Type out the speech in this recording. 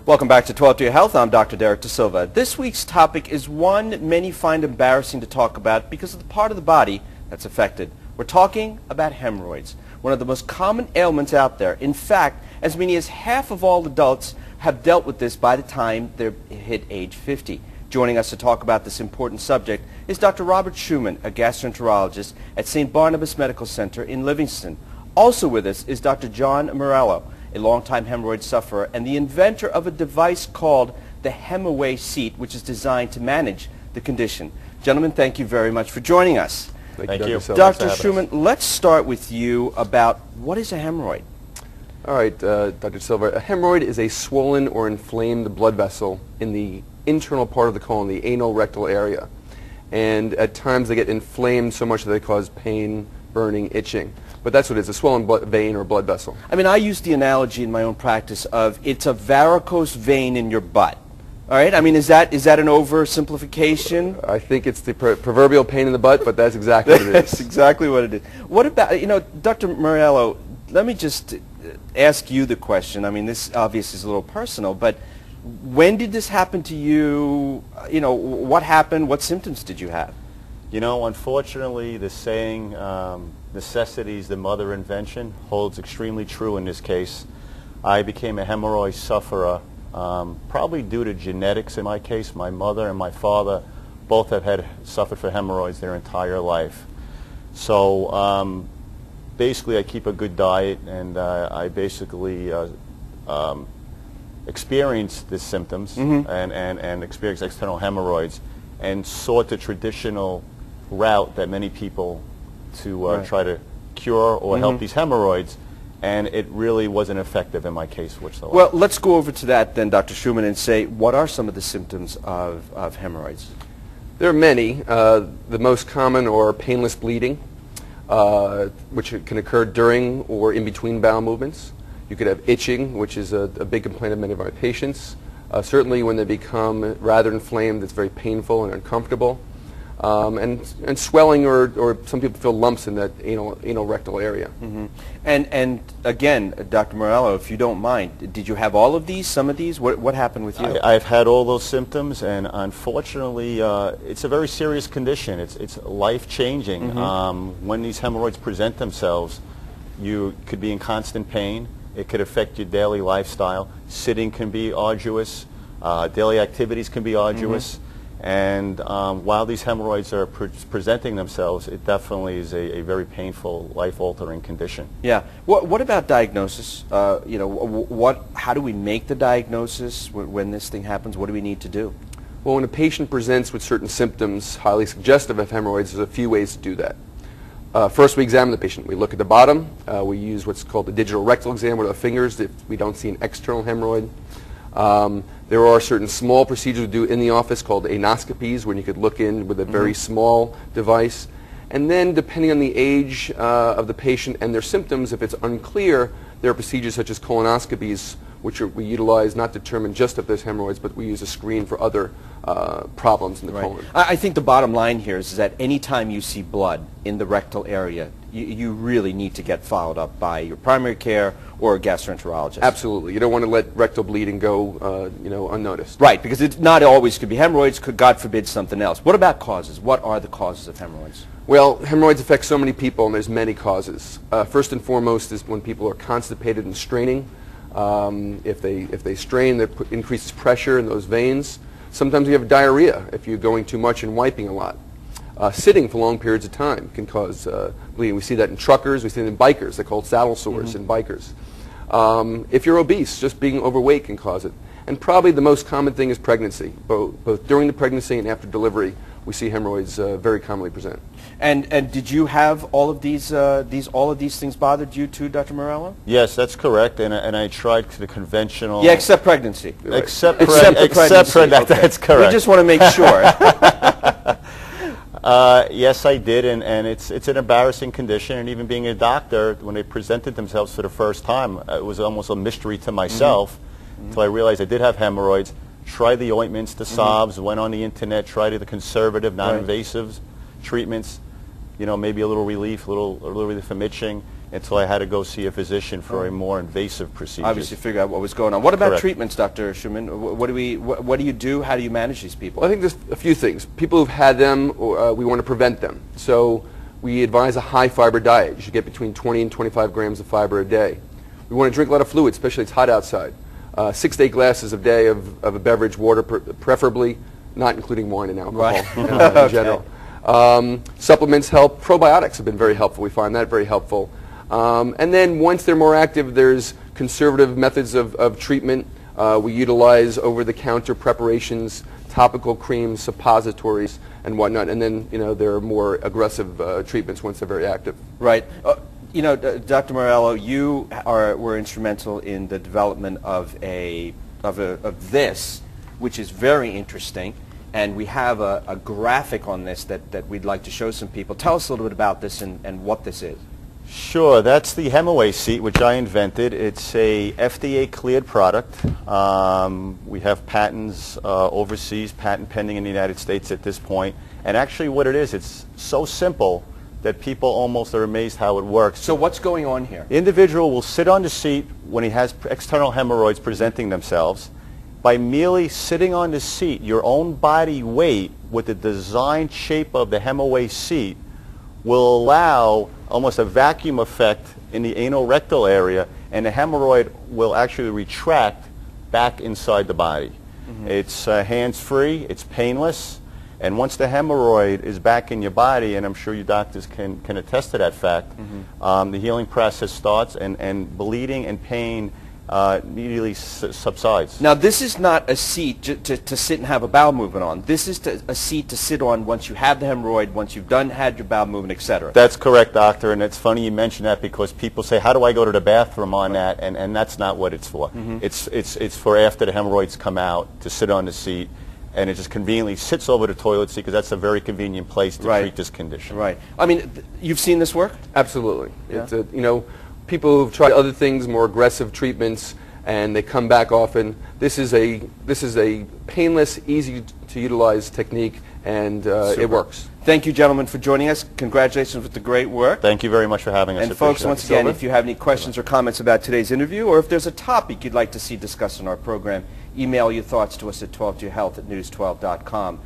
Welcome back to 12 to Your Health. I'm Dr. Derek De Silva. This week's topic is one many find embarrassing to talk about because of the part of the body that's affected. We're talking about hemorrhoids, one of the most common ailments out there. In fact, as many as half of all adults have dealt with this by the time they hit age 50. Joining us to talk about this important subject is Dr. Robert Schumann, a gastroenterologist at St. Barnabas Medical Center in Livingston. Also with us is Dr. John Morello, a longtime hemorrhoid sufferer and the inventor of a device called the hemaway seat, which is designed to manage the condition. Gentlemen, thank you very much for joining us. Thank you. Dr. Schumann, let's start with you about what is a hemorrhoid? All right, Dr. Silva, a hemorrhoid is a swollen or inflamed blood vessel in the internal part of the colon, the anal rectal area. And at times they get inflamed so much that they cause pain, burning, itching. But that's what it is, a swollen vein or blood vessel. I mean, I use the analogy in my own practice of it's a varicose vein in your butt. All right? I mean, is that an oversimplification? I think it's the proverbial pain in the butt, but that's exactly what it is. That's exactly what it is. What about, Dr. Morello, let me just ask you the question. I mean, this obviously is a little personal, but when did this happen to you? What happened? What symptoms did you have? Unfortunately, the saying, necessity is the mother of invention, holds extremely true in this case. I became a hemorrhoid sufferer, probably due to genetics in my case. My mother and my father both have suffered from hemorrhoids their entire life. So basically I keep a good diet, and I basically experienced the symptoms and experienced external hemorrhoids and sought the traditional route that many people to try to cure or help these hemorrhoids, and it really wasn't effective in my case whatsoever. Well, let's go over to that then, Dr. Schumann, and say, what are some of the symptoms of hemorrhoids? There are many. The most common are painless bleeding, which can occur during or in between bowel movements. You could have itching, which is a big complaint of many of our patients. Certainly when they become rather inflamed, it's very painful and uncomfortable. And swelling, or some people feel lumps in that anal rectal area. And again, Dr. Morello, if you don't mind, did you have all of these, some of these? What happened with you? I've had all those symptoms, and unfortunately it's a very serious condition. It's life-changing. When these hemorrhoids present themselves, you could be in constant pain. It could affect your daily lifestyle. Sitting can be arduous. Daily activities can be arduous. And while these hemorrhoids are presenting themselves, it definitely is a very painful, life-altering condition. Yeah. What about diagnosis? How do we make the diagnosis when this thing happens? What do we need to do? Well, when a patient presents with certain symptoms highly suggestive of hemorrhoids, there's a few ways to do that. First, we examine the patient. We look at the bottom. We use what's called the digital rectal exam with our fingers if we don't see an external hemorrhoid. There are certain small procedures we do in the office called anoscopies, when you could look in with a very small device. And then, depending on the age of the patient and their symptoms, if it's unclear, there are procedures such as colonoscopies, which we utilize not to determine just if there's hemorrhoids, but we use a screen for other problems in the colon. I think the bottom line here is that any time you see blood in the rectal area, you really need to get followed up by your primary care or a gastroenterologist. Absolutely. You don't want to let rectal bleeding go unnoticed. Right, because it's not always could be hemorrhoids, could, God forbid, something else. What about causes? What are the causes of hemorrhoids? Well, hemorrhoids affect so many people, and there's many causes. First and foremost is when people are constipated and straining. If they strain, that increases pressure in those veins. Sometimes you have diarrhea if you're going too much and wiping a lot. Sitting for long periods of time can cause bleeding. We see that in truckers, we see it in bikers. They're called saddle sores in bikers. If you're obese, just being overweight can cause it. And probably the most common thing is pregnancy. Both during the pregnancy and after delivery, we see hemorrhoids very commonly present. And did you have all of these things bothered you too, Dr. Morello? Yes, that's correct. And I tried the conventional. Yeah, except pregnancy. Right. Except pregnancy. Okay. That's correct. We just want to make sure. Yes, I did, and it's an embarrassing condition. And even being a doctor, when they presented themselves for the first time, it was almost a mystery to myself until I realized I did have hemorrhoids. Tried the ointments, the salves, went on the internet, tried the conservative, non-invasive treatments. Maybe a little relief, a little relief from itching, until I had to go see a physician for a more invasive procedure. Obviously figure out what was going on. What about Correct. treatments, Dr. Schumann? What do you do? How do you manage these people? Well, I think there's a few things. People who've had them, we want to prevent them. So we advise a high fiber diet. You should get between 20 and 25 grams of fiber a day. We want to drink a lot of fluid, especially it's hot outside. 6 to 8 glasses a day of a beverage, water preferably, not including wine and alcohol Right. in general. Supplements help. Probiotics have been very helpful. We find that very helpful. And then once they're more active, there's conservative methods of treatment. We utilize over-the-counter preparations, topical creams, suppositories, and whatnot. And then, there are more aggressive treatments once they're very active. Right. Dr. Morello, you were instrumental in the development of this, which is very interesting. And we have a graphic on this that we'd like to show some people. Tell us a little bit about this and what this is. Sure, that's the hemaway seat, which I invented. It's a FDA-cleared product. We have patents overseas, patent pending in the United States at this point. And actually what it is, it's so simple that people almost are amazed how it works. So what's going on here? The individual will sit on the seat when he has external hemorrhoids presenting themselves. By merely sitting on the seat, your own body weight with the designed shape of the hemaway seat will allow almost a vacuum effect in the anal-rectal area, and the hemorrhoid will actually retract back inside the body. Mm-hmm. It's hands-free, it's painless, and once the hemorrhoid is back in your body, and I'm sure you doctors can attest to that fact, mm-hmm. The healing process starts, and bleeding and pain immediately subsides. Now, this is not a seat to sit and have a bowel movement on. This is a seat to sit on once you have the hemorrhoid, once you've had your bowel movement, etc. That's correct, doctor, and it's funny you mention that because people say, how do I go to the bathroom on that? And that's not what it's for. Mm-hmm. It's for after the hemorrhoids come out to sit on the seat, and it just conveniently sits over the toilet seat because that's a very convenient place to treat this condition. Right. I mean, you've seen this work? Absolutely. Yeah. It's people who've tried other things, more aggressive treatments, and they come back often. This is a painless, easy to utilize technique, and it works. Thank you, gentlemen, for joining us. Congratulations with the great work. Thank you very much for having us. And folks, once again, if you have any questions or comments about today's interview, or if there's a topic you'd like to see discussed in our program, email your thoughts to us at 12toyourhealth@news12.com.